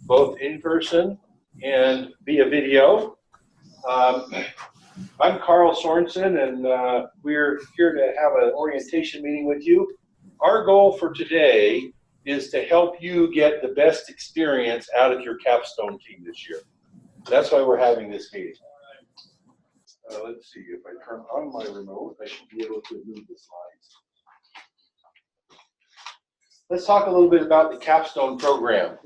both in person and via video. I'm Carl Sorensen, and we're here to have an orientation meeting with you. Our goal for today is to help you get the best experience out of your capstone team this year. That's why we're having this meeting. Let's see, if I turn on my remote, I should be able to move the slides. Let's talk a little bit about the capstone program.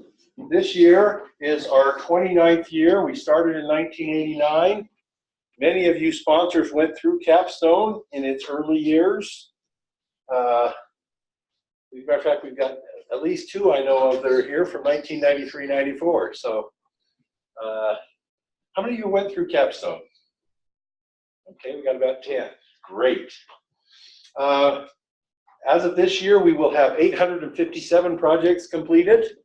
This year is our 29th year. We started in 1989. Many of you sponsors went through capstone in its early years. As a matter of fact, we've got at least two I know of that are here from 1993-94. So how many of you went through capstone? Okay, we got about 10. Great. As of this year, we will have 857 projects completed.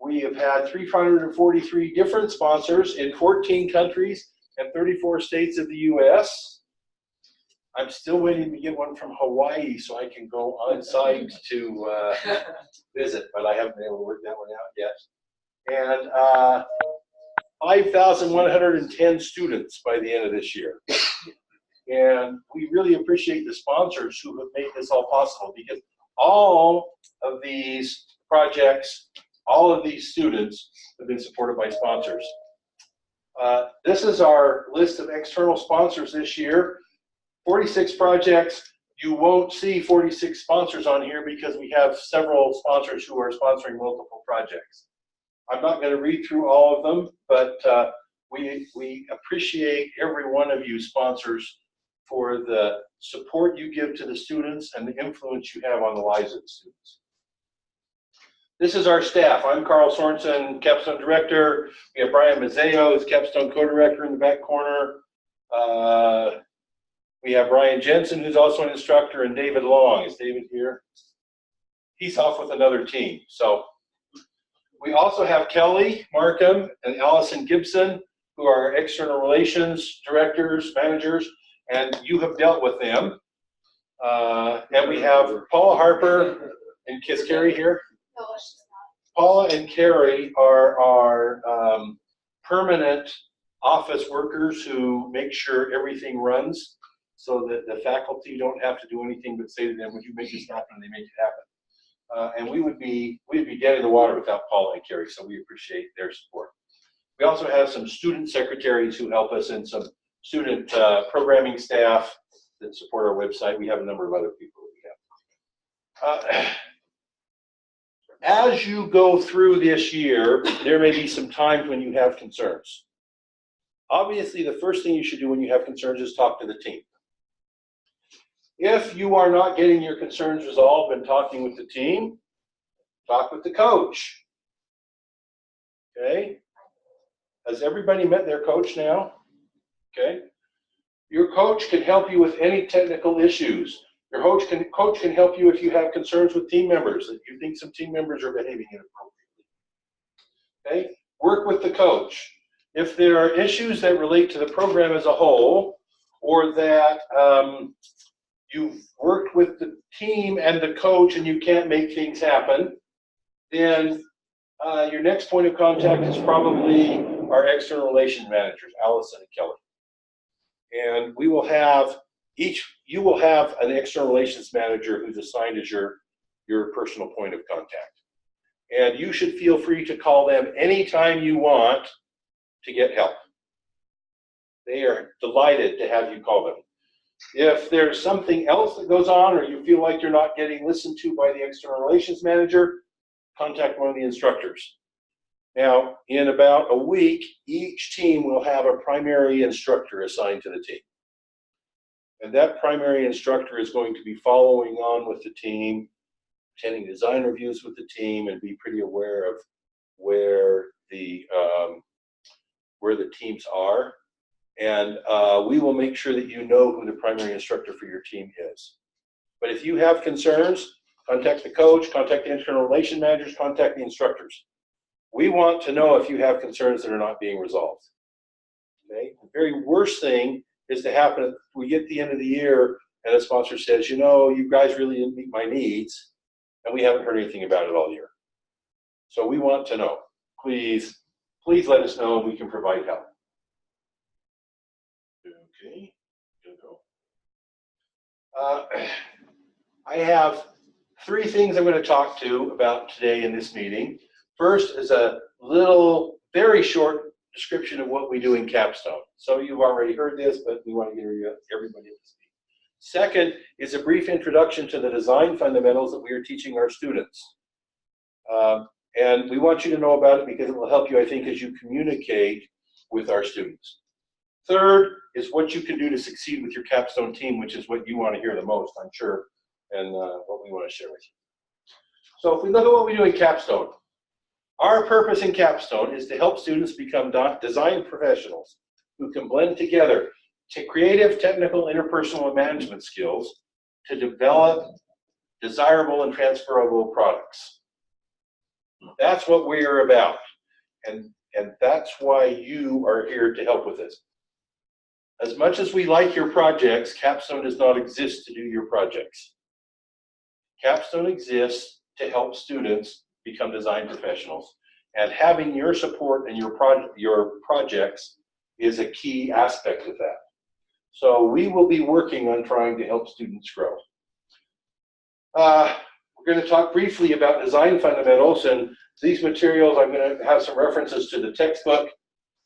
We have had 343 different sponsors in 14 countries and 34 states of the U.S. I'm still waiting to get one from Hawaii so I can go on site to visit, but I haven't been able to work that one out yet. And 5,110 students by the end of this year. And we really appreciate the sponsors who have made this all possible, because all of these projects, all of these students have been supported by sponsors. This is our list of external sponsors this year. 46 projects. You won't see 46 sponsors on here because we have several sponsors who are sponsoring multiple projects. I'm not going to read through all of them, but we appreciate every one of you sponsors for the support you give to the students and the influence you have on the lives of the students. This is our staff. I'm Carl Sorensen, Capstone Director. We have Brian Mazzeo, who's Capstone Co-Director in the back corner. We have Ryan Jensen, who's also an instructor, and David Long. Is David here? He's off with another team. So we also have Kelly Markham and Allison Gibson, who are external relations directors, managers, and you have dealt with them. And we have Paula Harper and Carrie here. No, she's not. Paula and Carrie are our permanent office workers who make sure everything runs so that the faculty don't have to do anything but say to them, would you make this happen? And they make it happen. And we'd be dead in the water without Paula and Carrie, so we appreciate their support. We also have some student secretaries who help us, and some student programming staff that support our website. We have a number of other people that we have. As you go through this year, there may be some times when you have concerns. Obviously, the first thing you should do when you have concerns is talk to the team. If you are not getting your concerns resolved and talking with the team, talk with the coach. Okay? Has everybody met their coach now? Okay? Your coach can help you with any technical issues. Your coach can help you if you have concerns with team members, that you think some team members are behaving inappropriately. Okay? Work with the coach. If there are issues that relate to the program as a whole, or that you've worked with the team and the coach and you can't make things happen, then your next point of contact is probably our external relations managers, Allison and Kelly. And we will have you will have an external relations manager who's assigned as your personal point of contact. And you should feel free to call them anytime you want to get help. They are delighted to have you call them. If there's something else that goes on, or you feel like you're not getting listened to by the external relations manager, contact one of the instructors. Now, in about a week, each team will have a primary instructor assigned to the team. And that primary instructor is going to be following on with the team, attending design reviews with the team, and be pretty aware of where the teams are. And we will make sure that you know who the primary instructor for your team is. But if you have concerns, contact the coach, contact the internal relation managers, contact the instructors. We want to know if you have concerns that are not being resolved. Okay? The very worst thing is to happen, we get to the end of the year and a sponsor says, you know, you guys really didn't meet my needs, and we haven't heard anything about it all year. So we want to know. please let us know and we can provide help. Okay, gonna go. I have 3 things I'm going to talk to about today in this meeting. First is a little, very short description of what we do in Capstone. So you've already heard this, but we want to get everybody up to speed. Second is a brief introduction to the design fundamentals that we are teaching our students. And we want you to know about it because it will help you, I think, as you communicate with our students. Third is what you can do to succeed with your Capstone team, which is what you want to hear the most, I'm sure, and what we want to share with you. So if we look at what we do in Capstone, our purpose in Capstone is to help students become design professionals who can blend together creative, technical, interpersonal, and management skills to develop desirable and transferable products. That's what we are about, and that's why you are here to help with this. As much as we like your projects, Capstone does not exist to do your projects. Capstone exists to help students become design professionals, and having your support and your projects is a key aspect of that. So we will be working on trying to help students grow. We're going to talk briefly about design fundamentals, and these materials, I'm going to have some references to the textbook,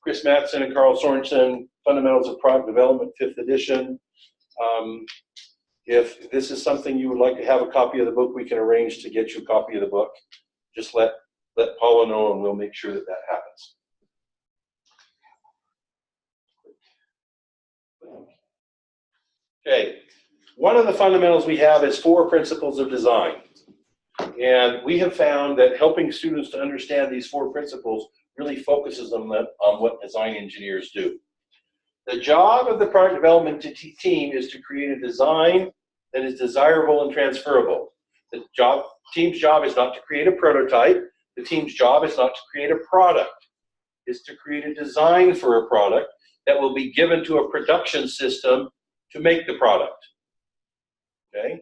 Chris Mattson and Carl Sorensen, Fundamentals of Product Development, 5th edition. If this is something you would like to have a copy of the book, we can arrange to get you a copy of the book. Just let Paula know and we'll make sure that that happens. Okay, one of the fundamentals we have is 4 principles of design. And we have found that helping students to understand these 4 principles really focuses on what design engineers do. The job of the product development team is to create a design that is desirable and transferable. The team's job is not to create a prototype. The team's job is not to create a product. It's to create a design for a product that will be given to a production system to make the product. Okay?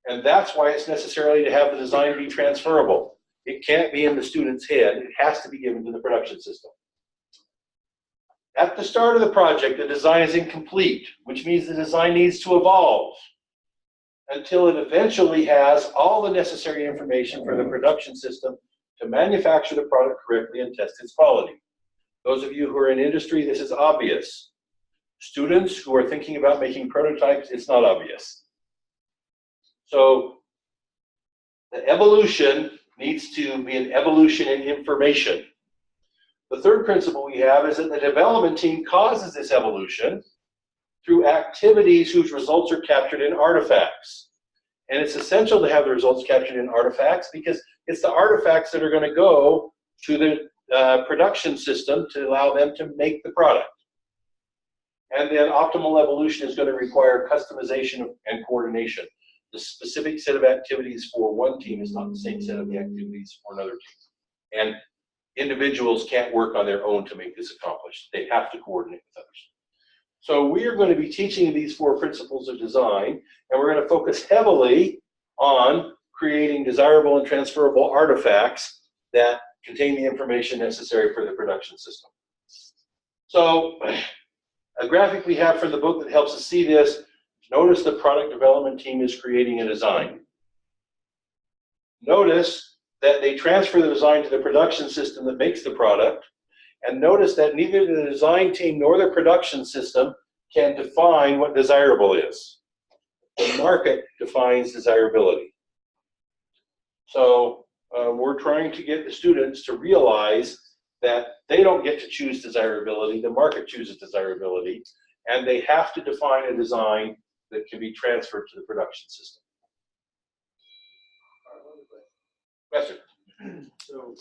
And that's why it's necessary to have the design be transferable. It can't be in the student's head. It has to be given to the production system. At the start of the project, the design is incomplete, which means the design needs to evolve until it eventually has all the necessary information for the production system to manufacture the product correctly and test its quality. Those of you who are in industry, this is obvious. Students who are thinking about making prototypes, it's not obvious. So the evolution needs to be an evolution in information. The third principle we have is that the development team causes this evolution through activities whose results are captured in artifacts. And it's essential to have the results captured in artifacts because it's the artifacts that are going to go to the production system to allow them to make the product. And then optimal evolution is going to require customization and coordination. The specific set of activities for one team is not the same set of the activities for another team. And individuals can't work on their own to make this accomplished. They have to coordinate with others. So we are going to be teaching these 4 principles of design, and we're going to focus heavily on creating desirable and transferable artifacts that contain the information necessary for the production system. So a graphic we have from the book that helps us see this. Notice the product development team is creating a design. Notice that they transfer the design to the production system that makes the product. And notice that neither the design team nor the production system can define what desirable is. The market defines desirability. So we're trying to get the students to realize that they don't get to choose desirability, the market chooses desirability, and they have to define a design that can be transferred to the production system. Yes, sir. So,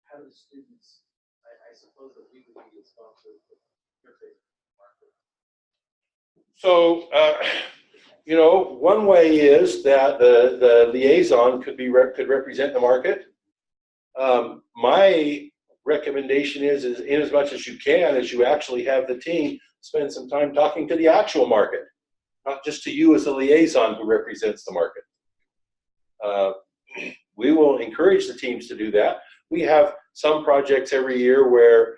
how do the students, I suppose that we would be responsible for interfacing with the market. So, you know, one way is that the liaison could represent the market. My recommendation is in as much as you can, as you actually have the team, spend some time talking to the actual market, not just to you as a liaison who represents the market. We will encourage the teams to do that. We have some projects every year where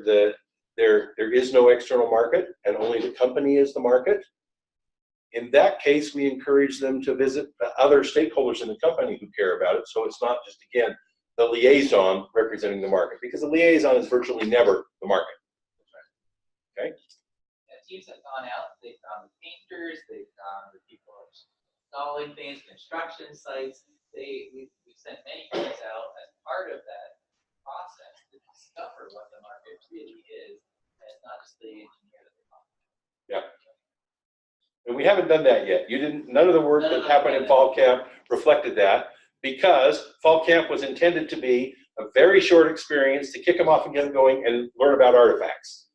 there is no external market and only the company is the market. In that case, we encourage them to visit other stakeholders in the company who care about it. So it's not just, again, the liaison representing the market, because the liaison is virtually never the market. Okay? Yeah, teams have gone out, they've gone with painters, they've gone with people installing things, construction sites. We've sent many teams out as part of that process to discover what the market really is, and it's not just the engineer that they're talking to. Yeah. And we haven't done that yet. None of the work that happened in Fall Camp reflected that, because Fall Camp was intended to be a very short experience to kick them off and get them going and learn about artifacts.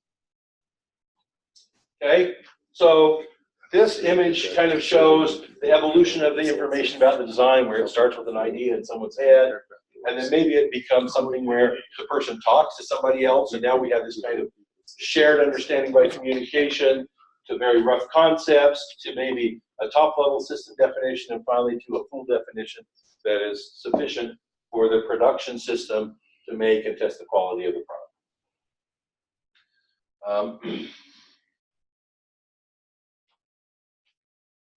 Okay, so this image kind of shows the evolution of the information about the design, where it starts with an idea in someone's head, and then maybe it becomes something where the person talks to somebody else, and now we have this kind of shared understanding by communication, to very rough concepts, to maybe a top-level system definition, and finally to a full definition that is sufficient for the production system to make and test the quality of the product.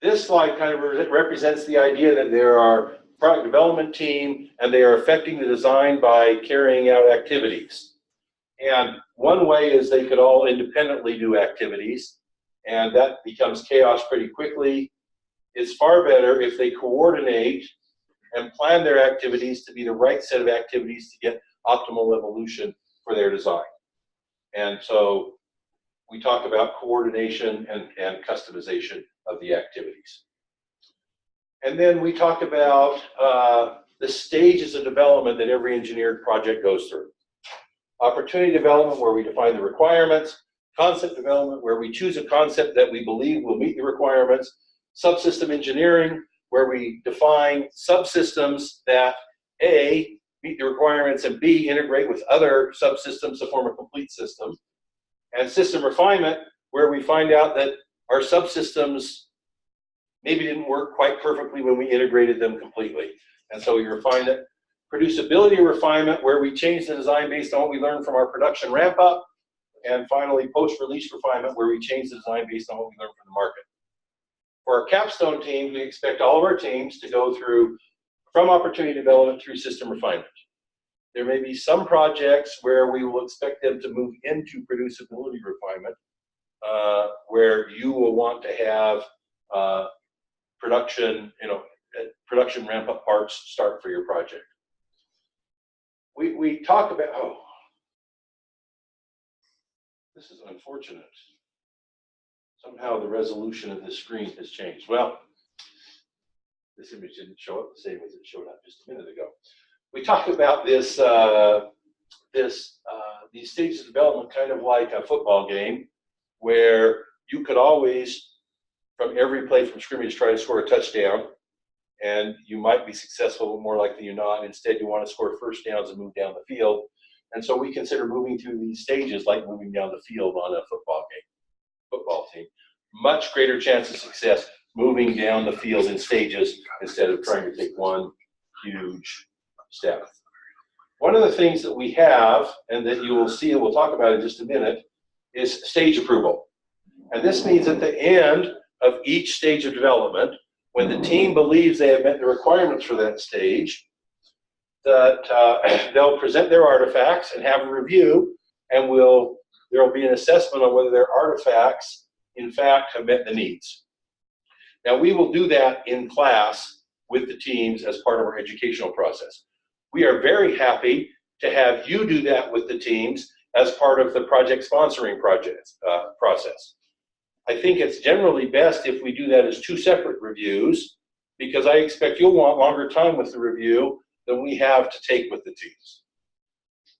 This slide kind of represents the idea that there are product development team, and they are affecting the design by carrying out activities. And one way is they could all independently do activities, and that becomes chaos pretty quickly. It's far better if they coordinate and plan their activities to be the right set of activities to get optimal evolution for their design. And so we talk about coordination and customization of the activities. And then we talk about the stages of development that every engineered project goes through. Opportunity development, where we define the requirements. Concept development, where we choose a concept that we believe will meet the requirements. Subsystem engineering, where we define subsystems that A, meet the requirements, and B, integrate with other subsystems to form a complete system. And system refinement, where we find out that our subsystems maybe didn't work quite perfectly when we integrated them completely. And so we refine it. Producibility refinement, where we change the design based on what we learned from our production ramp up. And finally, post-release refinement, where we change the design based on what we learned from the market. For our capstone teams, we expect all of our teams to go through from opportunity development through system refinement. There may be some projects where we will expect them to move into producibility refinement, where you will want to have production ramp-up parts start for your project. We talk about, oh, this is unfortunate. Somehow the resolution of this screen has changed. Well, this image didn't show up the same as it showed up just a minute ago. We talk about this, these stages of development kind of like a football game, where you could always, from every play from scrimmage, try to score a touchdown, and you might be successful, but more likely you're not. Instead, you want to score first downs and move down the field. And so we consider moving through these stages like moving down the field on a football team. Much greater chance of success moving down the field in stages instead of trying to take one huge step. One of the things that we have, and that you will see, and we'll talk about in just a minute, is stage approval. And this means at the end of each stage of development, when the team believes they have met the requirements for that stage, that they'll present their artifacts and have a review, and there will be an assessment on whether their artifacts, in fact, have met the needs. Now, we will do that in class with the teams as part of our educational process. We are very happy to have you do that with the teams as part of the project sponsoring process. I think it's generally best if we do that as two separate reviews, because I expect you'll want longer time with the review than we have to take with the teams.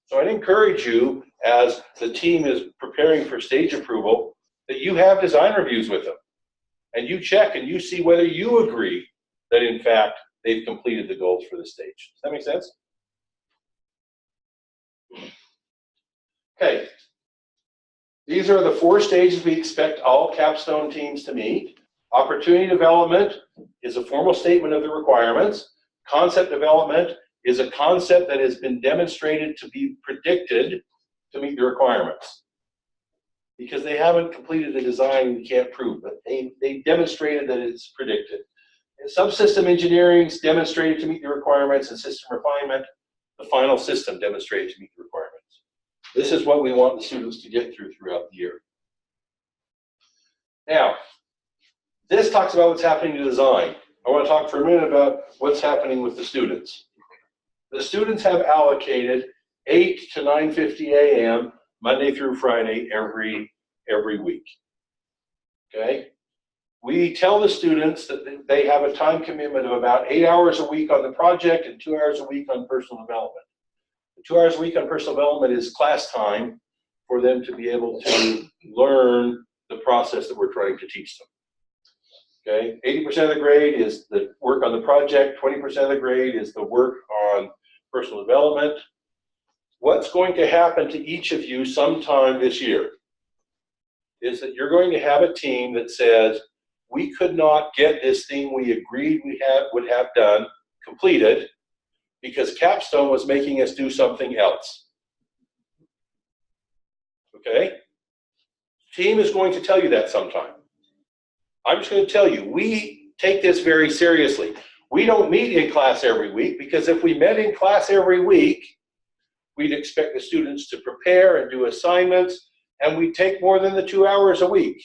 So I'd encourage you, as the team is preparing for stage approval, that you have design reviews with them. And you check and you see whether you agree that, in fact, they've completed the goals for the stage. Does that make sense? Okay. These are the 4 stages we expect all capstone teams to meet. Opportunity development is a formal statement of the requirements. Concept development is a concept that has been demonstrated to be predicted to meet the requirements. Because they haven't completed the design, we can't prove, but they demonstrated that it's predicted. And subsystem engineering is demonstrated to meet the requirements, and system refinement, the final system demonstrated to meet the requirements. This is what we want the students to get throughout the year. Now, this talks about what's happening to design. I want to talk for a minute about what's happening with the students. The students have allocated 8 to 9:50 a.m. Monday through Friday every week. Okay? We tell the students that they have a time commitment of about 8 hours a week on the project and 2 hours a week on personal development. The 2 hours a week on personal development is class time for them to be able to learn the process that we're trying to teach them. Okay, 80% of the grade is the work on the project, 20% of the grade is the work on personal development. What's going to happen to each of you sometime this year is that you're going to have a team that says, we could not get this thing we agreed we would have done completed because Capstone was making us do something else. Okay? Team is going to tell you that sometime. I'm just going to tell you, we take this very seriously. We don't meet in class every week because if we met in class every week, we'd expect the students to prepare and do assignments, and we'd take more than the 2 hours a week.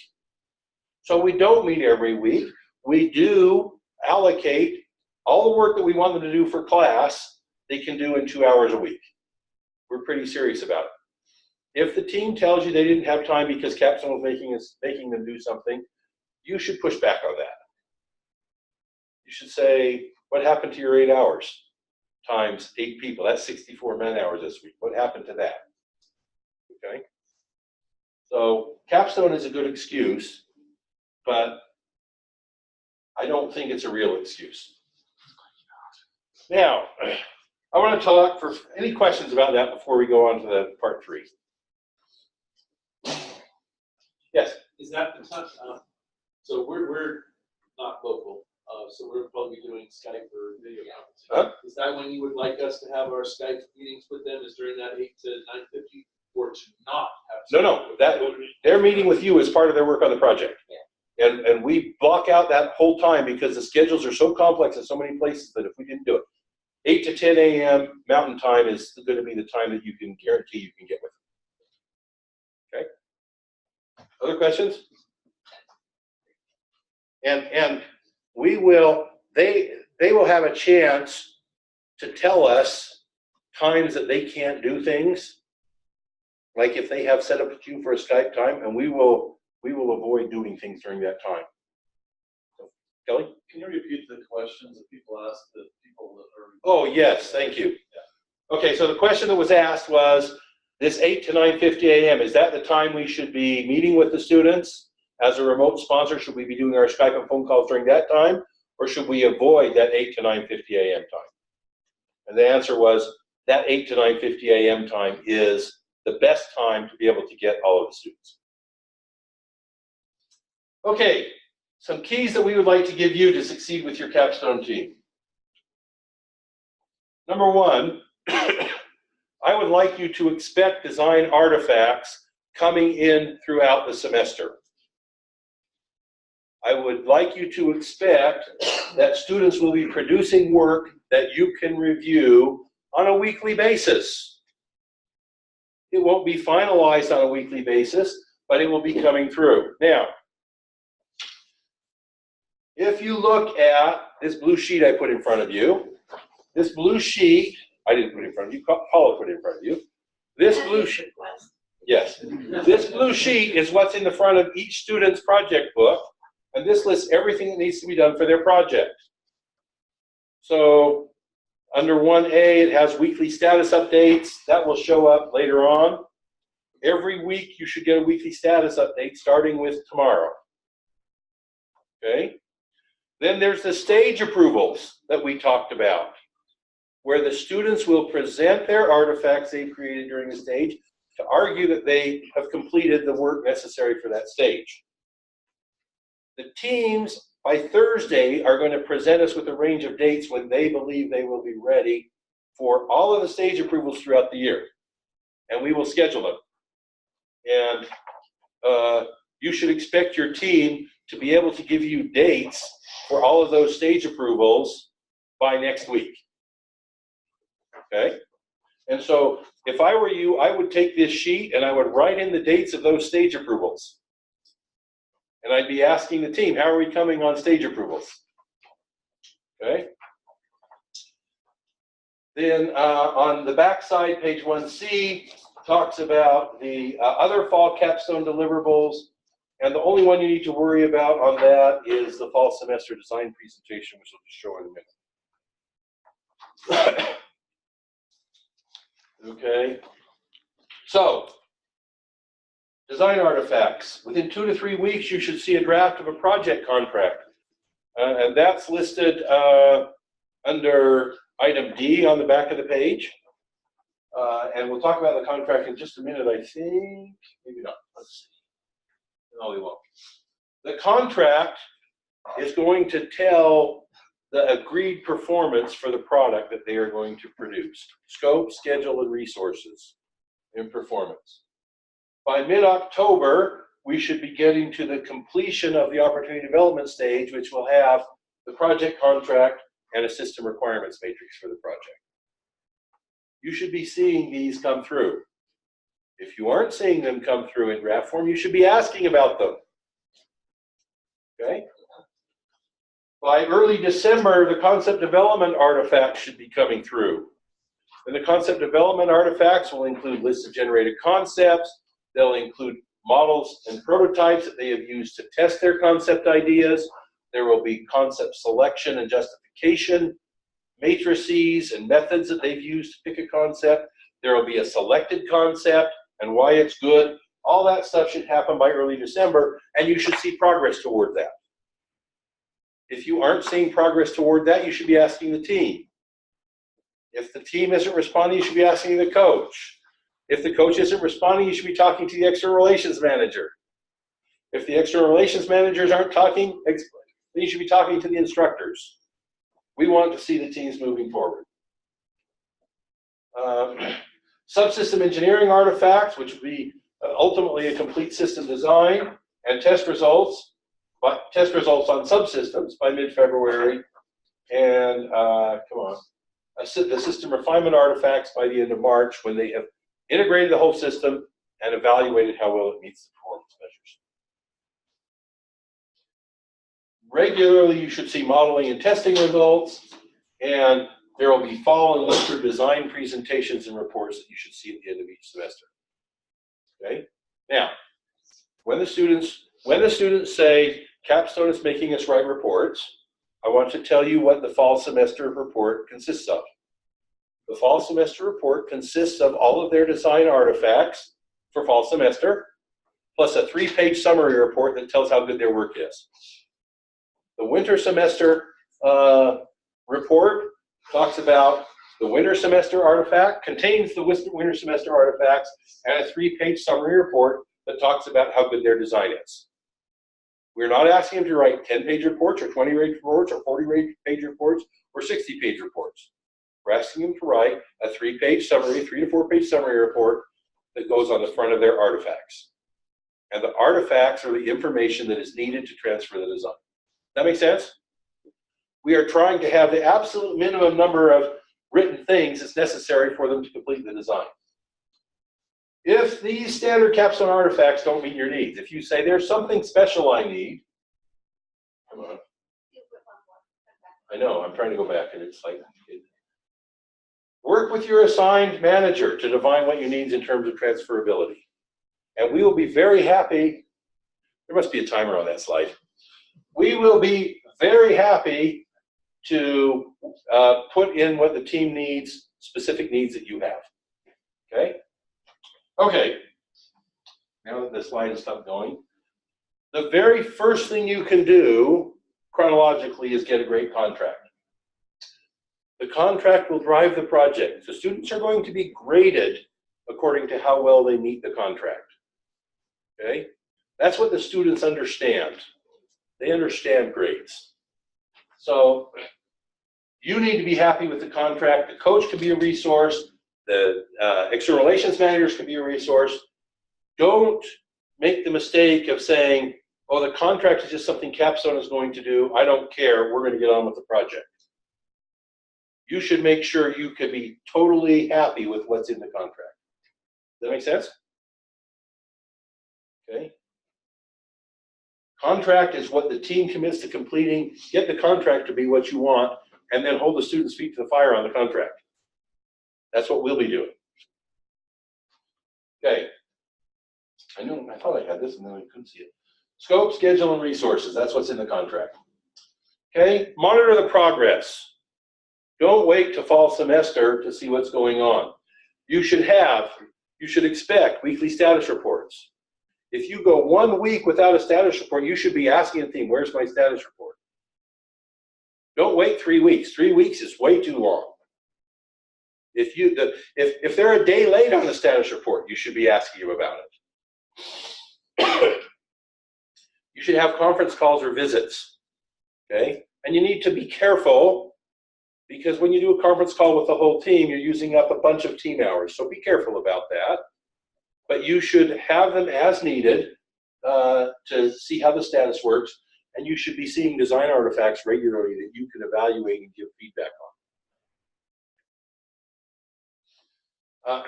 So we don't meet every week. We do allocate all the work that we want them to do for class, they can do in 2 hours a week. We're pretty serious about it. If the team tells you they didn't have time because Capstone was making them do something, you should push back on that. You should say, what happened to your 8 hours times 8 people? That's 64 man hours this week. What happened to that? Okay? So Capstone is a good excuse, but I don't think it's a real excuse. Now, I want to talk for any questions about that before we go on to the part 3. Yes? Is that the touch? So we're not local, so we're probably doing Skype or video conferencing. Huh? Is that when you would like us to have our Skype meetings with them? Is during that 8 to 9:50, or to not have? No, they're meeting with you as part of their work on the project. Yeah. And we block out that whole time because the schedules are so complex in so many places that if we didn't do it, 8 to 10 a.m. Mountain Time is going to be the time that you can guarantee you can get with them. Okay? Other questions? And we will, they will have a chance to tell us times that they can't do things. Like if they have set up with you for a Skype time, and we will avoid doing things during that time. So, Kelly? Can you repeat the questions that people ask, the people that are? Oh, yes, thank you. Okay, so the question that was asked was, this 8 to 9:50 a.m., is that the time we should be meeting with the students? As a remote sponsor, should we be doing our Skype and phone calls during that time? Or should we avoid that 8 to 9:50 a.m. time? And the answer was, that 8 to 9:50 a.m. time is the best time to be able to get all of the students. Okay, some keys that we would like to give you to succeed with your Capstone team. Number 1, I would like you to expect design artifacts coming in throughout the semester. I would like you to expect that students will be producing work that you can review on a weekly basis. It won't be finalized on a weekly basis, but it will be coming through. Now, if you look at this blue sheet I put in front of you, this blue sheet, I didn't put it in front of you, Paula put it in front of you. This blue sheet, yes, this blue sheet is what's in the front of each student's project book, and this lists everything that needs to be done for their project. So under 1A, it has weekly status updates. That will show up later on. Every week, you should get a weekly status update starting with tomorrow. Okay? Then there's the stage approvals that we talked about, where the students will present their artifacts they've created during the stage to argue that they have completed the work necessary for that stage. The teams, by Thursday, are going to present us with a range of dates when they believe they will be ready for all of the stage approvals throughout the year. And we will schedule them. And you should expect your team to be able to give you dates for all of those stage approvals by next week. Okay? And so if I were you, I would take this sheet and I would write in the dates of those stage approvals. And I'd be asking the team, how are we coming on stage approvals? Okay? Then on the back side, page 1C talks about the other fall capstone deliverables. And the only one you need to worry about on that is the fall semester design presentation, which I'll just show in a minute. Okay, so design artifacts. Within 2 to 3 weeks, you should see a draft of a project contract. And that's listed under item D on the back of the page. And we'll talk about the contract in just a minute, I think. Maybe not. Let's see. No, we won't. The contract is going to tell the agreed performance for the product that they are going to produce. Scope, schedule, and resources in performance. By mid-October, we should be getting to the completion of the opportunity development stage, which will have the project contract and a system requirements matrix for the project. You should be seeing these come through. If you aren't seeing them come through in draft form, you should be asking about them. Okay? By early December, the concept development artifacts should be coming through. And the concept development artifacts will include lists of generated concepts. They'll include models and prototypes that they have used to test their concept ideas. There will be concept selection and justification, matrices and methods that they've used to pick a concept. There will be a selected concept and why it's good. All that stuff should happen by early December, and you should see progress toward that. If you aren't seeing progress toward that, you should be asking the team. If the team isn't responding, you should be asking the coach. If the coach isn't responding, you should be talking to the external relations manager. If the external relations managers aren't talking, then you should be talking to the instructors. We want to see the teams moving forward. Subsystem engineering artifacts, which would be ultimately a complete system design, and test results on subsystems by mid-February, and the system refinement artifacts by the end of March, when they have integrated the whole system and evaluated how well it meets the performance measures. Regularly, you should see modeling and testing results, and there will be fall and winter design presentations and reports that you should see at the end of each semester. Okay? Now, when the students say, Capstone is making us write reports, I want to tell you what the fall semester report consists of. The fall semester report consists of all of their design artifacts for fall semester, plus a 3-page summary report that tells how good their work is. The winter semester report talks about the winter semester artifact, contains the winter semester artifacts, and a 3-page summary report that talks about how good their design is. We're not asking them to write 10-page reports or 20-page reports or 40-page reports or 60-page reports. We're asking them to write a 3-page summary, 3 to 4-page summary report that goes on the front of their artifacts. And the artifacts are the information that is needed to transfer the design. That make sense? We are trying to have the absolute minimum number of written things that's necessary for them to complete the design. If these standard capstone artifacts don't meet your needs, if you say there's something special I need, come on. I know, I'm trying to go back and it's like, work with your assigned manager to define what you need in terms of transferability. And we will be very happy, there must be a timer on that slide. We will be very happy to put in what the team needs, specific needs that you have. Okay? Okay. Now that the slide has stopped going, the very first thing you can do chronologically is get a great contract. The contract will drive the project. So students are going to be graded according to how well they meet the contract. Okay? That's what the students understand. They understand grades. So You need to be happy with the contract. The coach can be a resource. The external relations managers can be a resource. Don't make the mistake of saying, oh, the contract is just something Capstone is going to do. I don't care. We're going to get on with the project. You should make sure you can be totally happy with what's in the contract. Does that make sense? Okay. Contract is what the team commits to completing. Get the contract to be what you want, and then hold the students' feet to the fire on the contract. That's what we'll be doing. Okay. I thought I had this and then I couldn't see it. Scope, schedule, and resources. That's what's in the contract. Okay. Monitor the progress. Don't wait till fall semester to see what's going on. You should expect weekly status reports. If you go 1 week without a status report, you should be asking the team, where's my status report? Don't wait 3 weeks. 3 weeks is way too long. If they're a day late on the status report, you should be asking them about it. You should have conference calls or visits, okay? And you need to be careful, because when you do a conference call with the whole team, you're using up a bunch of team hours. So be careful about that. But you should have them as needed to see how the status works. And you should be seeing design artifacts regularly that you can evaluate and give feedback on.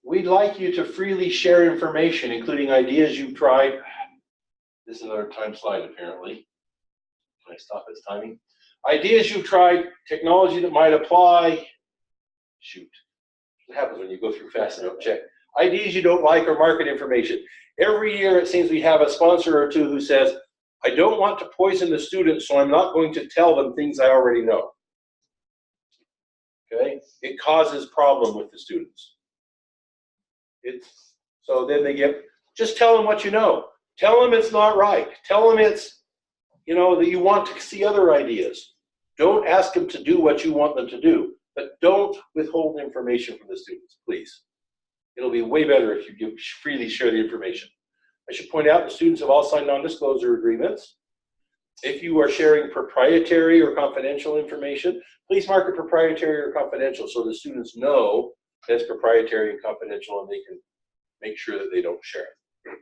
We'd like you to freely share information, including ideas you've tried. This is another time slide, apparently. Can I stop its timing? Ideas you've tried, technology that might apply. Shoot. What happens when you go through fast and don't check? Ideas you don't like or market information. Every year it seems we have a sponsor or two who says, I don't want to poison the students, so I'm not going to tell them things I already know. Okay? It causes problem with the students. So then they just tell them what you know. Tell them it's not right. Tell them it's, that you want to see other ideas. Don't ask them to do what you want them to do, but don't withhold information from the students, please. It'll be way better if you freely share the information. I should point out the students have all signed non-disclosure agreements. If you are sharing proprietary or confidential information, please mark it proprietary or confidential so the students know that it's proprietary and confidential and they can make sure that they don't share it.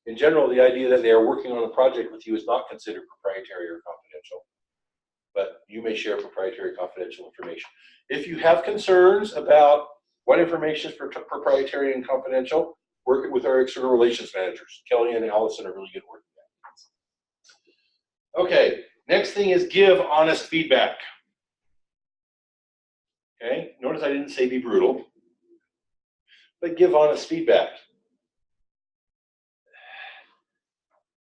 In general, the idea that they are working on a project with you is not considered proprietary or confidential, but you may share proprietary confidential information. If you have concerns about what information is proprietary and confidential, work with our external relations managers. Kelly and Allison are really good working that. Okay, next thing is give honest feedback. Okay, notice I didn't say be brutal, but give honest feedback.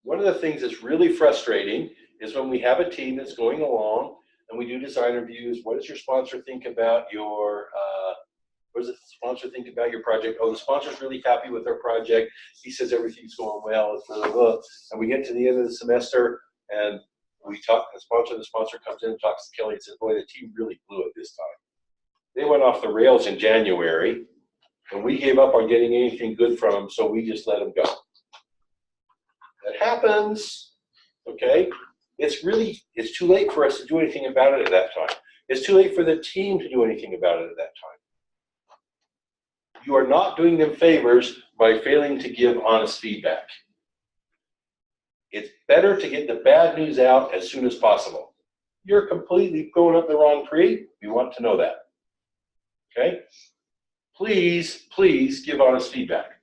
One of the things that's really frustrating is when we have a team that's going along and we do design reviews. What does your sponsor think about your project? Oh, the sponsor's really happy with our project. He says everything's going well. And we get to the end of the semester and we talk to the sponsor comes in and talks to Kelly and says, boy, the team really blew it this time. They went off the rails in January and we gave up on getting anything good from them, so we just let them go. That happens, okay? It's too late for us to do anything about it at that time. It's too late for the team to do anything about it at that time. You are not doing them favors by failing to give honest feedback. It's better to get the bad news out as soon as possible. You're completely going up the wrong tree. We want to know that, okay? Please, please give honest feedback.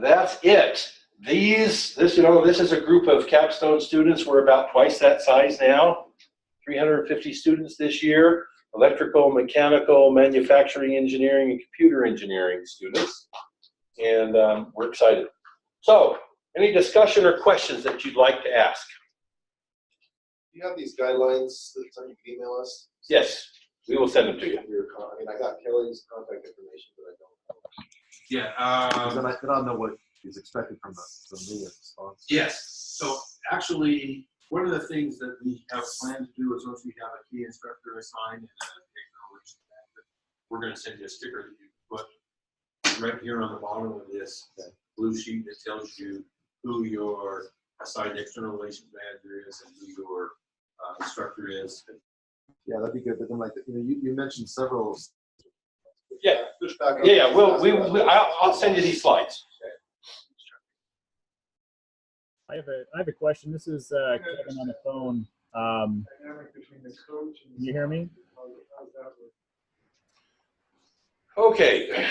That's it. This is a group of Capstone students. We're about twice that size now. 350 students this year. Electrical, mechanical, manufacturing engineering, and computer engineering students. And we're excited. So, any discussion or questions that you'd like to ask? Do you have these guidelines that you can email us? Yes, we will send them to you. I got Kelly's contact information, but I don't know. Yeah. Then I don't know what is expected from me as a sponsor. Yes. So actually, one of the things that we have planned to do is once we have a key instructor assigned and we're going to send you a sticker that you put right here on the bottom of this blue sheet that tells you who your assigned external relations manager is and who your instructor is. Yeah, that'd be good, but then like, you mentioned several. Yeah. Push back up. Yeah, I'll send you these slides. I have a question. This is Kevin on the phone. Can you hear me? Okay.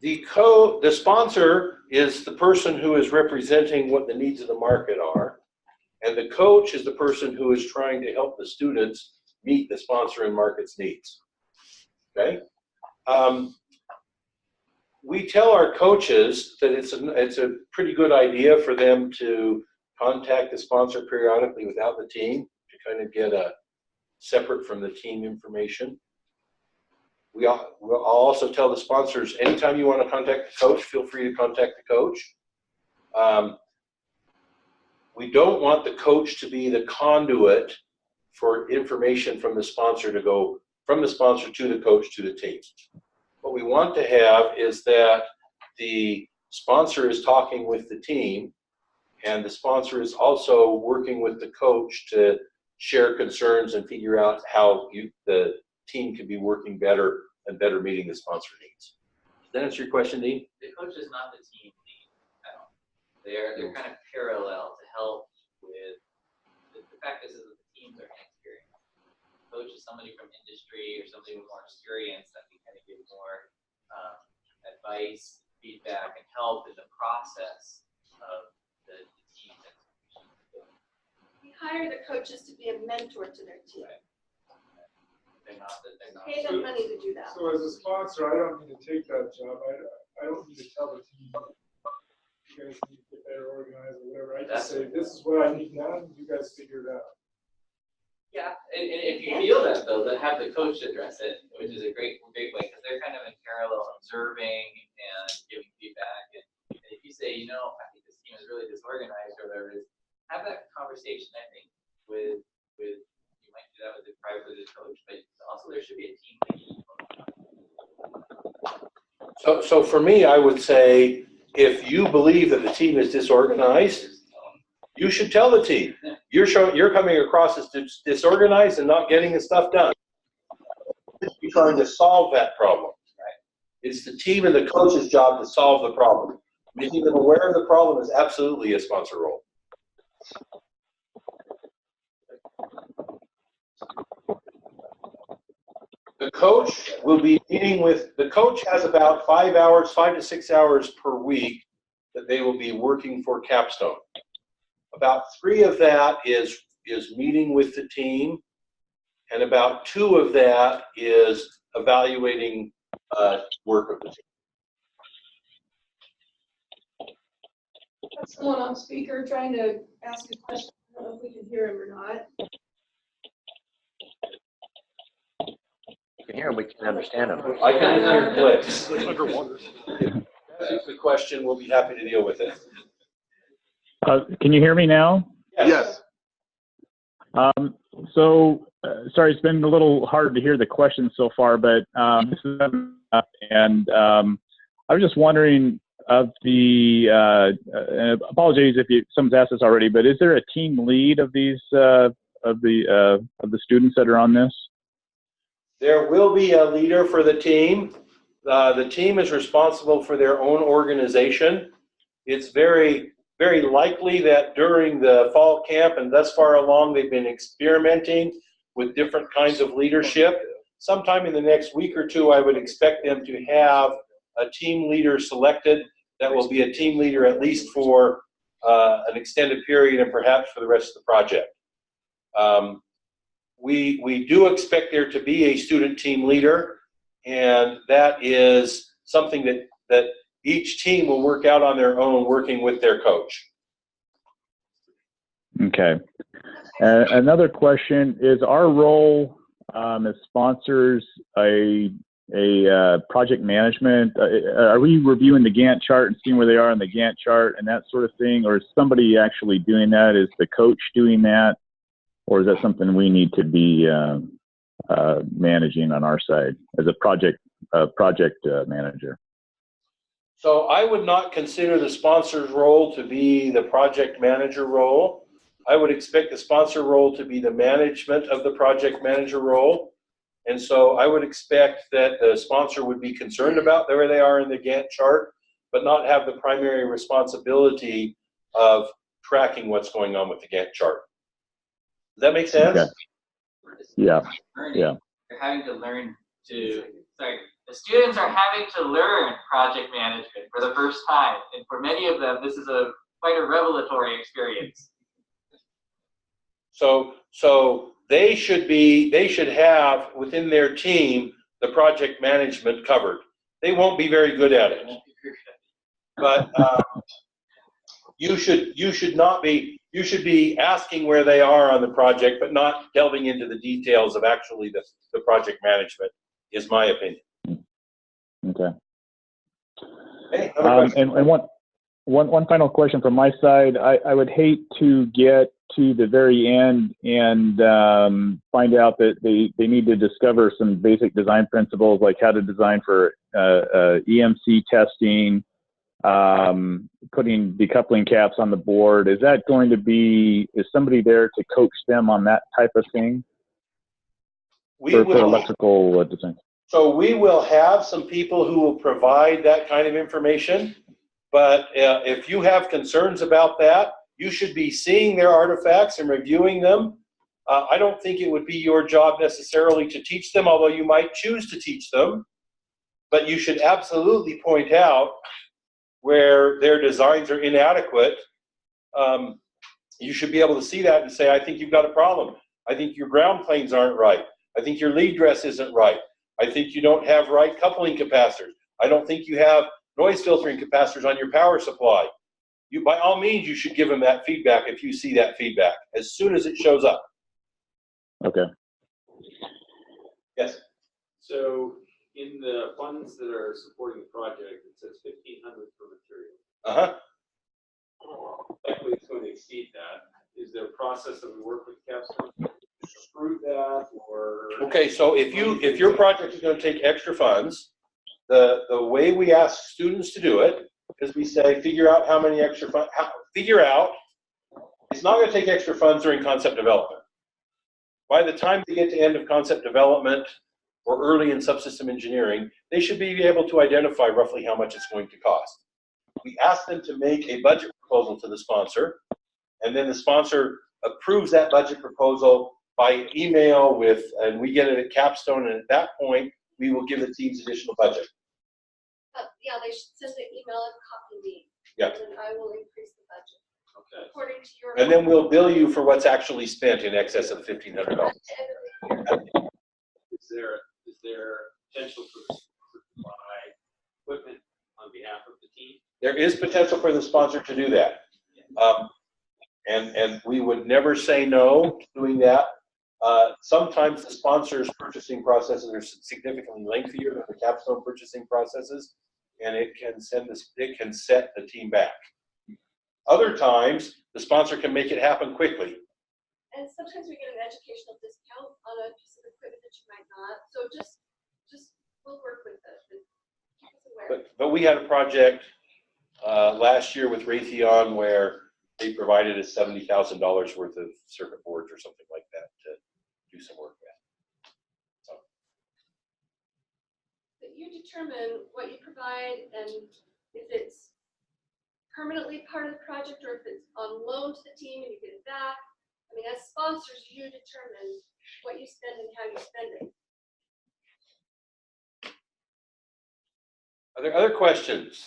The sponsor is the person who is representing what the needs of the market are, and the coach is the person who is trying to help the students meet the sponsor and market's needs. Okay. We tell our coaches that it's a pretty good idea for them to contact the sponsor periodically without the team to kind of get a separate from the team information. We'll also tell the sponsors, anytime you want to contact the coach, feel free to contact the coach. We don't want the coach to be the conduit for information from the sponsor to go from the sponsor to the coach to the team. What we want to have is that the sponsor is talking with the team, and the sponsor is also working with the coach to share concerns and figure out how the team can be working better and better meeting the sponsor needs. Does that answer your question, Dean? The coach is not the team lead at all. They're kind of parallel to help with the fact is that the teams are inexperienced. Coach is somebody from industry or somebody with more experience that can kind of give more advice, feedback, and help in the process of the team. We hire the coaches to be a mentor to their team. Right. They're not. Pay them money to do that. So as a sponsor, I don't need to take that job. I don't need to tell the team, you guys need to get better organized or whatever. I just say, this is what I need done, you guys figure it out. Yeah, and if you feel that though, then have the coach address it, which is a great big way because they're kind of in parallel observing and giving feedback. And if you say, I think this team is really disorganized or whatever it is, have that conversation. I think with you might do that with the coach, but also there should be a team lead. So for me, I would say if you believe that the team is disorganized, you should tell the team. You're coming across as disorganized and not getting the stuff done. You're trying to solve that problem. It's the team and the coach's job to solve the problem. Making them aware of the problem is absolutely a sponsor role. The coach will be meeting with, the coach has about 5 to 6 hours per week that they will be working for Capstone. About 3 of that is meeting with the team, and about 2 of that is evaluating work of the team. Got someone on speaker trying to ask a question. I don't know if we can hear him or not. You can hear him, we can understand him. I can hear clicks. If that's the question, we'll be happy to deal with it. Can you hear me now? Yes. Sorry, it's been a little hard to hear the questions so far, but this is I was just wondering of the apologies if someone's asked this already, but is there a team lead of these of the students that are on this? There will be a leader for the team. The team is responsible for their own organization. It's very, very likely that during the fall camp and thus far along, they've been experimenting with different kinds of leadership. Sometime in the next week or 2, I would expect them to have a team leader selected that will be a team leader at least for an extended period and perhaps for the rest of the project. We do expect there to be a student team leader, and that is something that each team will work out on their own, working with their coach. Okay. Another question is our role as sponsors a project management. Are we reviewing the Gantt chart and seeing where they are on the Gantt chart and that sort of thing, or is somebody actually doing that? Is the coach doing that, or is that something we need to be managing on our side as a project manager? So I would not consider the sponsor's role to be the project manager role. I would expect the sponsor role to be the management of the project manager role. And so I would expect that the sponsor would be concerned about where they are in the Gantt chart, but not have the primary responsibility of tracking what's going on with the Gantt chart. Does that make sense? Okay. Yeah. Learning. Yeah. They're having to learn to, the students are having to learn project management for the first time. And for many of them, this is quite a revelatory experience. So they should have within their team the project management covered. They won't be very good at it, but you should be asking where they are on the project, but not delving into the details of actually the project management, is my opinion. Okay. Hey, another question? And one final question from my side. I would hate to get to the very end and find out that they need to discover some basic design principles, like how to design for EMC testing, putting decoupling caps on the board. Is somebody there to coach them on that type of thing? For electrical design. So we will have some people who will provide that kind of information, but if you have concerns about that, you should be seeing their artifacts and reviewing them. I don't think it would be your job necessarily to teach them, although you might choose to teach them, but you should absolutely point out where their designs are inadequate. You should be able to see that and say, I think you've got a problem. I think your ground planes aren't right. I think your lead dress isn't right. I think you don't have right coupling capacitors. I don't think you have noise filtering capacitors on your power supply. By all means, you should give them that feedback if you see that feedback as soon as it shows up. Okay. Yes. So in the funds that are supporting the project, it says $1,500 for material. Likely it's going to exceed that. Is there a process that we work with Capstone to approve that, or? Okay, so if your project is going to take extra funds, the way we ask students to do it is we say, figure out how many extra funds, it's not going to take extra funds during concept development. By the time they get to end of concept development or early in subsystem engineering, they should be able to identify roughly how much it's going to cost. We ask them to make a budget proposal to the sponsor, and then the sponsor approves that budget proposal by email and we get it at Capstone, and at that point, we will give the teams additional budget. Yeah, they should send an email and copy me. Yeah. And I will increase the budget. Okay. According to your. And then we'll bill you for what's actually spent in excess of $1,500. Is there potential for to buy equipment on behalf of the team? There is potential for the sponsor to do that. And we would never say no to doing that. Sometimes the sponsor's purchasing processes are significantly lengthier than the Capstone purchasing processes, and it can set the team back. Other times, the sponsor can make it happen quickly. And sometimes we get an educational discount on a piece of equipment that you might not. So just we'll work with it. Keep us aware. But we had a project last year with Raytheon where they provided us $70,000 worth of circuit boards or something like that to do some work with. So. But you determine what you provide and if it's permanently part of the project or if it's on loan to the team and you get it back. I mean, as sponsors, you determine what you spend and how you spend it. Are there other questions?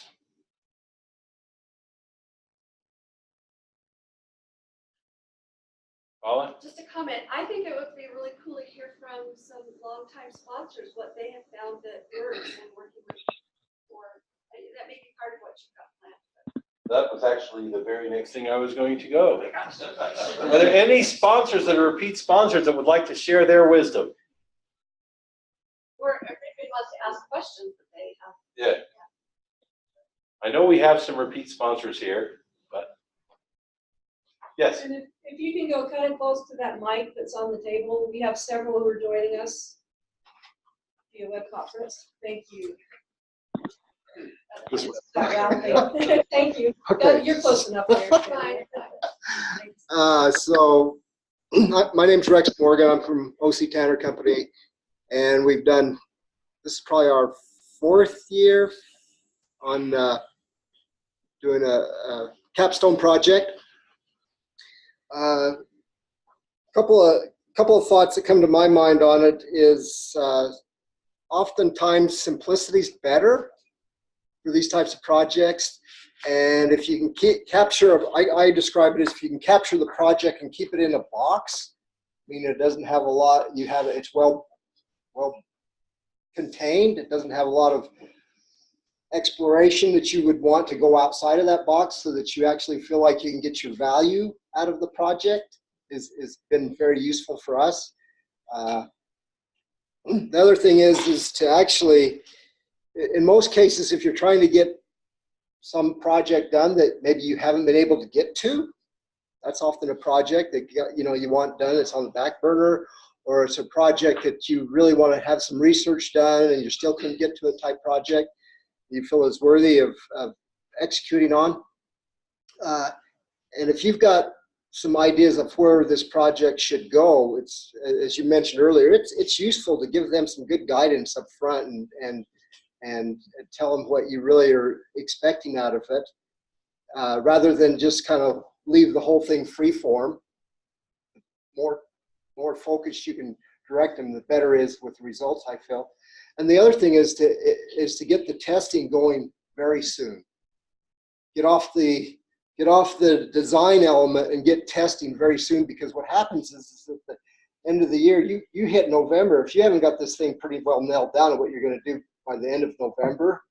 Paula? Just a comment, I think it would be really cool to hear from some longtime sponsors what they have found that works and working with, or that may be part of what you've got planned. That was actually the very next thing I was going to go. Are there any sponsors that are repeat sponsors that would like to share their wisdom? Or if anybody wants to ask questions that they have. Yeah. I know we have some repeat sponsors here, but yes. And if you can go kind of close to that mic that's on the table, we have several who are joining us via web conference. Thank you. Thank you. Okay. You're close enough there. So my name's Rex Morgan. I'm from OC Tanner Company, and we've done, this is probably our 4th year on doing a capstone project. Couple of thoughts that come to my mind on it is oftentimes simplicity is better for these types of projects. And if you can capture, I describe it as if you can capture the project and keep it in a box, meaning it doesn't have a lot, it's well contained. It doesn't have a lot of exploration that you would want to go outside of that box, so that you actually feel like you can get your value out of the project is been very useful for us. The other thing is to actually, in most cases, if you're trying to get some project done that maybe you haven't been able to get to, that's often a project that you want done. It's on the back burner, or it's a project that you really want to have some research done and you still couldn't get to a type project you feel is worthy of executing on. And if you've got some ideas of where this project should go, it's, as you mentioned earlier, it's useful to give them some good guidance up front and tell them what you really are expecting out of it, rather than just kind of leave the whole thing free form. More focused you can direct them, the better is with the results, I feel. And the other thing is to get the testing going very soon. Get off the design element and get testing very soon, because what happens is at the end of the year, you hit November. If you haven't got this thing pretty well nailed down on what you're going to do by the end of November,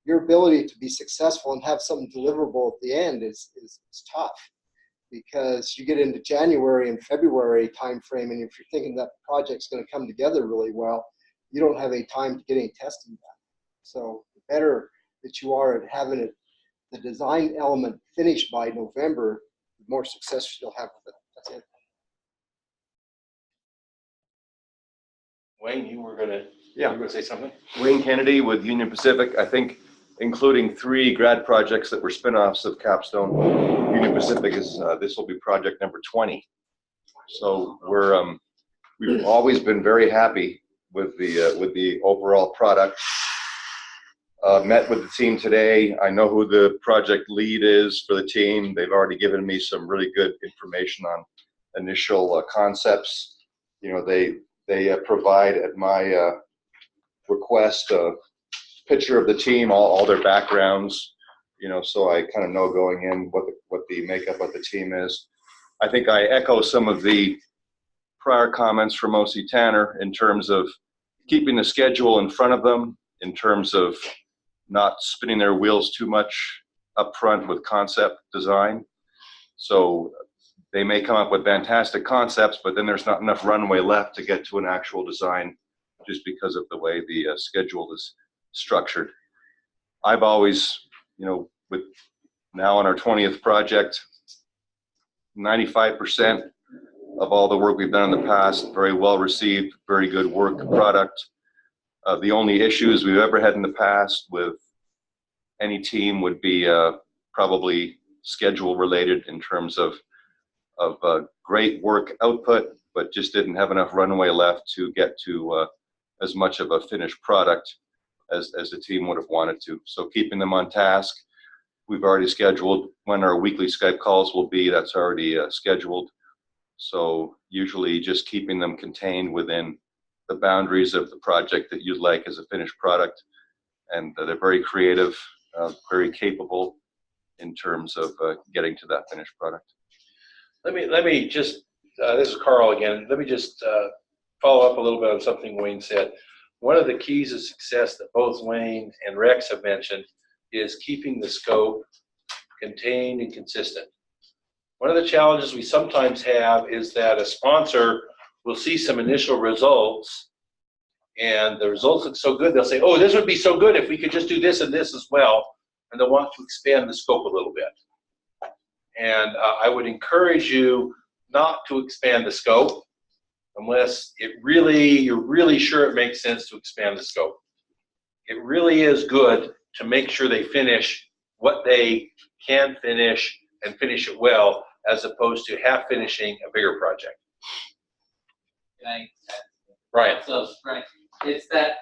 your ability to be successful and have something deliverable at the end is tough, because you get into January and February timeframe, and if you're thinking that project's going to come together really well, you don't have any time to get any testing done. So the better that you are at having it, the design element finished by November, the more success you'll have with it. That's it. Wayne, you were gonna say something? Wayne Kennedy with Union Pacific. I think including 3 grad projects that were spin-offs of Capstone, Union Pacific is, this will be project number 20. So we've always been very happy with the overall product. Met with the team today. I know who the project lead is for the team. They've already given me some really good information on initial concepts. They provide at my request a picture of the team, all their backgrounds, so I kind of know going in what the makeup of the team is. I think I echo some of the prior comments from OC Tanner in terms of keeping the schedule in front of them, in terms of not spinning their wheels too much up front with concept design. So they may come up with fantastic concepts, but then there's not enough runway left to get to an actual design, just because of the way the schedule is structured. I've always, with now on our 20th project, 95% of all the work we've done in the past, very well received, very good work product. The only issues we've ever had in the past with any team would be probably schedule related, in terms of great work output, but just didn't have enough runway left to get to as much of a finished product as the team would have wanted to. So keeping them on task. We've already scheduled when our weekly Skype calls will be. That's already scheduled. So usually just keeping them contained within the boundaries of the project that you'd like as a finished product. And they're very creative, very capable in terms of getting to that finished product. Let me just, this is Carl again. Let me just follow up a little bit on something Wayne said. One of the keys of success that both Wayne and Rex have mentioned is keeping the scope contained and consistent. One of the challenges we sometimes have is that a sponsor will see some initial results, and the results look so good, they'll say, oh, this would be so good if we could just do this and this as well, and they'll want to expand the scope a little bit. And I would encourage you not to expand the scope unless you're really sure it makes sense to expand the scope. It really is good to make sure they finish what they can finish and finish it well as opposed to half finishing a bigger project. Right. So, right, it's that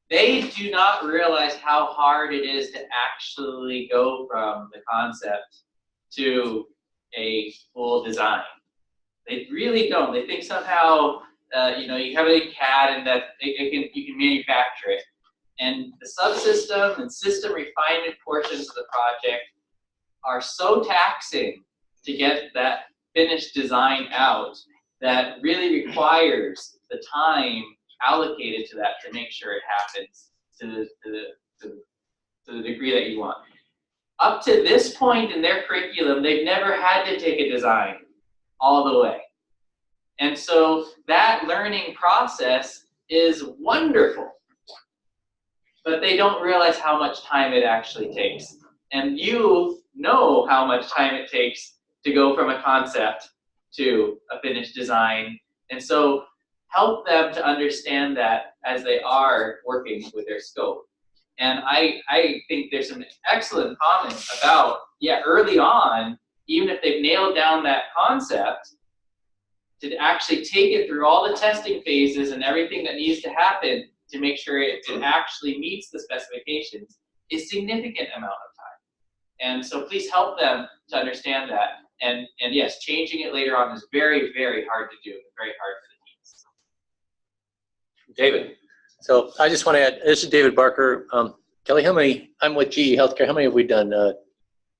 they do not realize how hard it is to actually go from the concept to a full design. They really don't. They think somehow, you have a CAD and that you can manufacture it. And the subsystem and system refinement portions of the project are so taxing to get that finished design out that really requires the time allocated to that to make sure it happens to the degree that you want. Up to this point in their curriculum, they've never had to take a design all the way. And so that learning process is wonderful, but they don't realize how much time it actually takes. And you know how much time it takes to go from a concept to a finished design. And so help them to understand that as they are working with their scope. And I think there's some excellent comments about, early on, even if they've nailed down that concept, to actually take it through all the testing phases and everything that needs to happen to make sure it actually meets the specifications is significant amount of time. And so please help them to understand that. And yes, changing it later on is very, very hard to do, very hard for the teams. David. So I just want to add, this is David Barker. Kelly, I'm with GE Healthcare. How many have we done?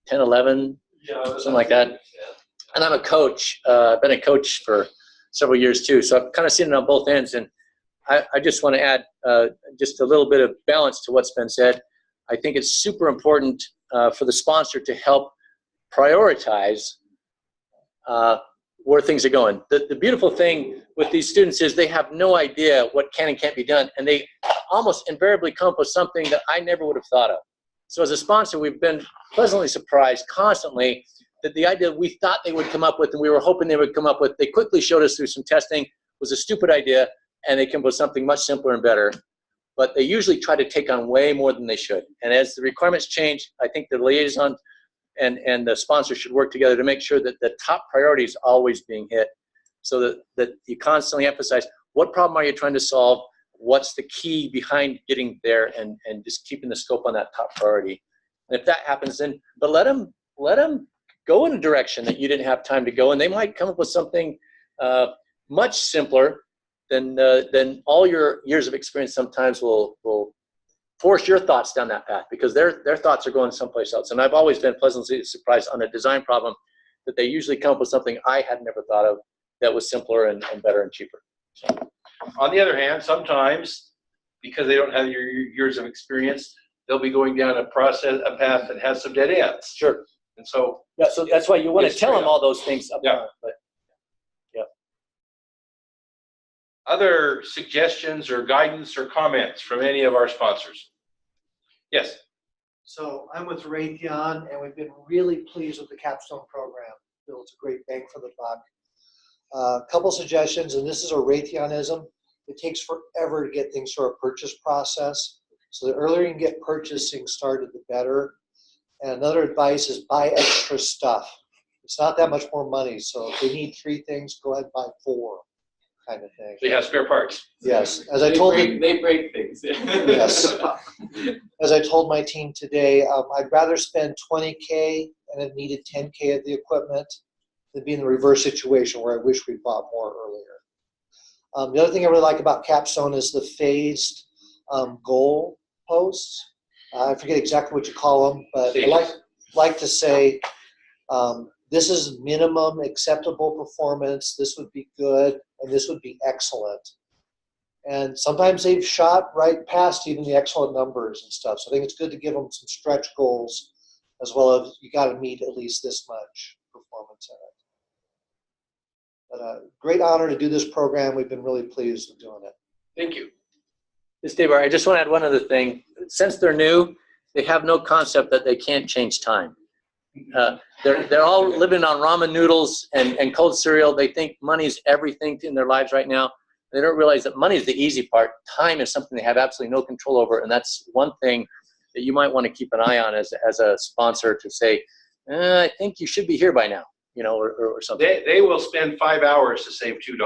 10, 11? Yeah, something like that. And I'm a coach. I've been a coach for several years too. So I've kind of seen it on both ends. And I just want to add just a little bit of balance to what's been said. I think it's super important for the sponsor to help prioritize where things are going. The beautiful thing with these students is they have no idea what can and can't be done, and they almost invariably come up with something that I never would have thought of. So as a sponsor, we've been pleasantly surprised constantly that the idea we thought they would come up with and we were hoping they would come up with, they quickly showed us through some testing, was a stupid idea, and they came up with something much simpler and better. But they usually try to take on way more than they should. And as the requirements change, I think the liaison and the sponsor should work together to make sure that the top priority is always being hit, so that you constantly emphasize what problem are you trying to solve, what's the key behind getting there, and just keeping the scope on that top priority. And if that happens, then but let them go in a direction that you didn't have time to go, and they might come up with something much simpler than all your years of experience sometimes will force your thoughts down that path, because their thoughts are going someplace else. And I've always been pleasantly surprised on a design problem that they usually come up with something I had never thought of that was simpler and better and cheaper. So. On the other hand, sometimes, because they don't have your years of experience, they'll be going down a path that has some dead ends. Sure. And so, yeah, so that's why you want to tell them all those things up front. But other suggestions or guidance or comments from any of our sponsors? Yes. So I'm with Raytheon, and we've been really pleased with the Capstone program. Feel it's a great bang for the buck. A couple suggestions, and this is a Raytheonism. It takes forever to get things through our purchase process. So the earlier you can get purchasing started, the better. And another advice is buy extra stuff. It's not that much more money. So if they need 3 things, go ahead and buy 4. Kind of thing. They have spare parts. Yes, as I told them, they break things. yes. As I told my team today, I'd rather spend $20K and have needed $10K of the equipment than be in the reverse situation where I wish we bought more earlier. The other thing I really like about Capstone is the phased goal posts. I forget exactly what you call them, but I like to say this is minimum acceptable performance, this would be good, and this would be excellent. And sometimes they've shot right past even the excellent numbers and stuff. So I think it's good to give them some stretch goals, as well as you got to meet at least this much performance in it. But great honor to do this program. We've been really pleased with doing it. Thank you. This Dave, I just want to add one other thing. Since they're new, they have no concept that they can't change time. They're all living on ramen noodles and cold cereal. They think money is everything in their lives right now. They don't realize that money is the easy part. Time is something they have absolutely no control over, and that's one thing that you might want to keep an eye on as a sponsor, to say, I think you should be here by now, or something. They will spend 5 hours to save $2.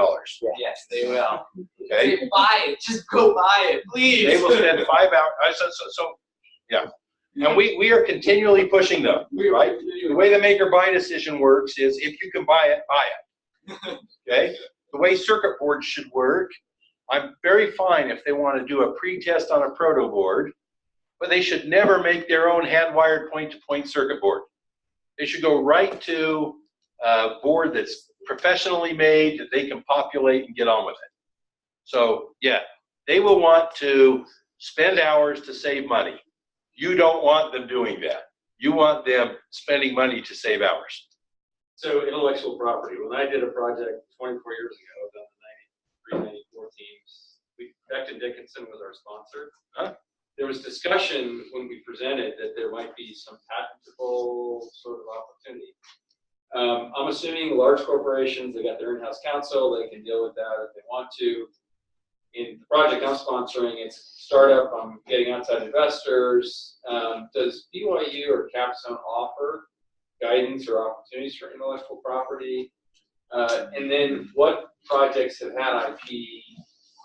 Yes, they will. Okay? Say, buy it, just go buy it, please. They will spend 5 hours. Yeah. And we are continually pushing them, right? The way the make or buy decision works is if you can buy it, buy it. Okay? The way circuit boards should work, I'm very fine if they want to do a pre-test on a proto board, but they should never make their own hand-wired point-to-point circuit board. They should go right to a board that's professionally made that they can populate and get on with it. So yeah, they will want to spend hours to save money. You don't want them doing that. You want them spending money to save hours. So intellectual property, when I did a project 24 years ago, done the 93, 94 teams, Becton Dickinson was our sponsor. There was discussion when we presented that there might be some patentable sort of opportunity. I'm assuming large corporations, they got their in-house counsel, they can deal with that if they want to. In the project I'm sponsoring, it's a startup, I'm getting outside investors. Does BYU or Capstone offer guidance or opportunities for intellectual property? And then what projects have had IP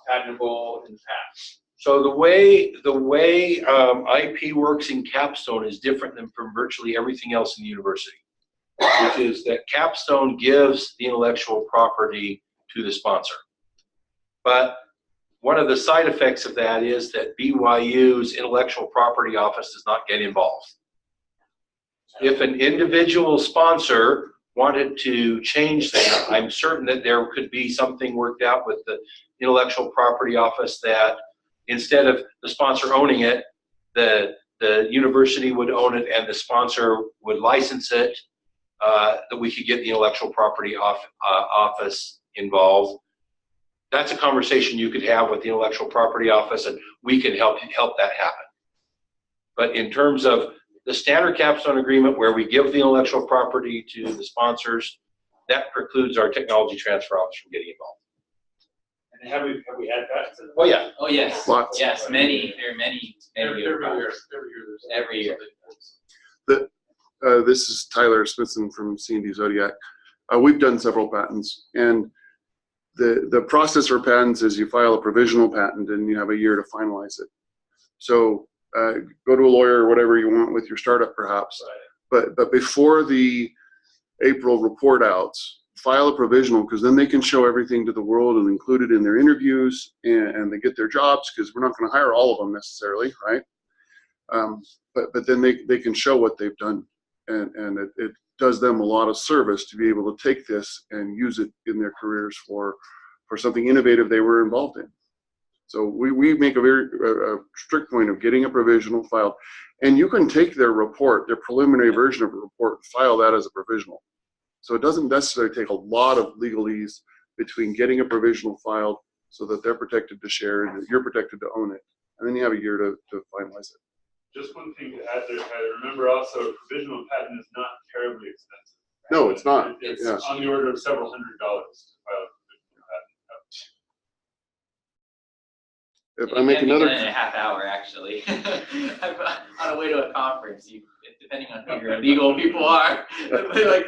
patentable in the past? So the way IP works in Capstone is different than from virtually everything else in the university, which is that Capstone gives the intellectual property to the sponsor. But one of the side effects of that is that BYU's intellectual property office does not get involved. If an individual sponsor wanted to change that, I'm certain that there could be something worked out with the intellectual property office that instead of the sponsor owning it, the university would own it and the sponsor would license it, that we could get the intellectual property office involved. That's a conversation you could have with the intellectual property office, and we can help that happen. But in terms of the standard Capstone agreement where we give the intellectual property to the sponsors, that precludes our technology transfer office from getting involved. And have we had that? Oh yeah. Oh yes. Lots. Yes, many. There are many. Every year. Every year. This is Tyler Smithson from C&D Zodiac. We've done several patents, and the process for patents is you file a provisional patent and you have a year to finalize it. So go to a lawyer or whatever you want with your startup perhaps, but before the April report outs, file a provisional, because then they can show everything to the world and include it in their interviews, and they get their jobs, because we're not going to hire all of them necessarily, right? But then they can show what they've done, and it does them a lot of service to be able to take this and use it in their careers for something innovative they were involved in. So we make a very strict point of getting a provisional filed, and you can take their report, their preliminary version of a report, and file that as a provisional. So it doesn't necessarily take a lot of legalese between getting a provisional filed so that they're protected to share and that you're protected to own it, and then you have a year to finalize it. Just one thing to add there, I remember also a provisional patent is not terribly expensive. No, it's not. It's Yeah. on the order of several $100s to file a provisional patent. If I make another, in a half hour, actually. I'm on a way to a conference. Depending on who your legal people are, they're like,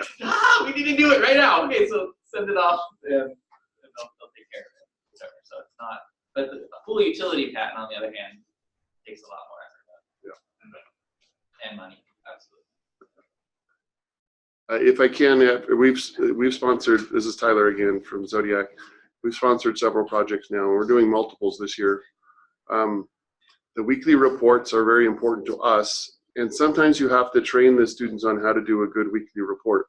we need to do it right now. Okay, so send it off, and they'll take care of it. Whatever. So it's not. But the full utility patent, on the other hand, takes a lot more effort. Yeah. And money, absolutely. if I can, we've sponsored. This is Tyler again from Zodiac. We've sponsored several projects now. We're doing multiples this year. The weekly reports are very important to us. And sometimes you have to train the students on how to do a good weekly report.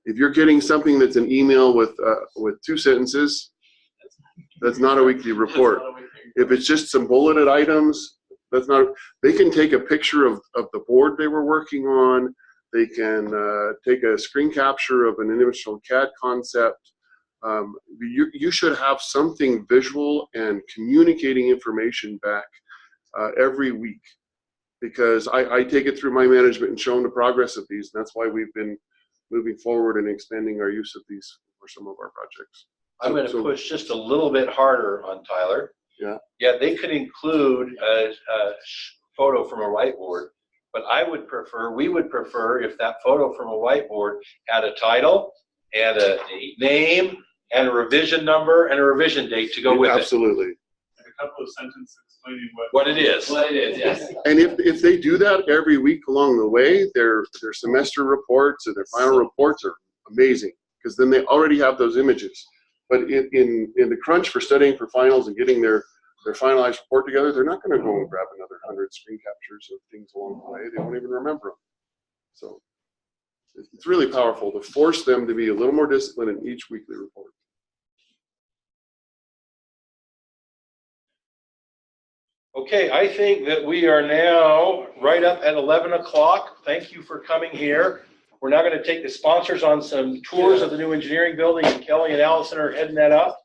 If you're getting something that's an email with 2 sentences, that's not a weekly report. If it's just some bulleted items, that's not. They can take a picture of the board they were working on. They can take a screen capture of an individual CAD concept. You should have something visual and communicating information back every week. Because I take it through my management and show them the progress of these. And that's why we've been moving forward and expanding our use of these for some of our projects. I'm going to push just a little bit harder on Tyler. Yeah. Yeah, they could include a photo from a whiteboard, But we would prefer if that photo from a whiteboard had a title and a name and a revision number and a revision date to go with it. Absolutely. A couple of sentences explaining What it is. What it is, yes. And if they do that every week along the way, their semester reports or their final reports are amazing, because then they already have those images. But in the crunch for studying for finals and getting their finalized report together, they're not going to go and grab another 100 screen captures of things along the way. They won't even remember them. So it's really powerful to force them to be a little more disciplined in each weekly report. Okay, I think that we are now right up at 11 o'clock. Thank you for coming here. We're now going to take the sponsors on some tours of the new engineering building, and Kelly and Allison are heading that up.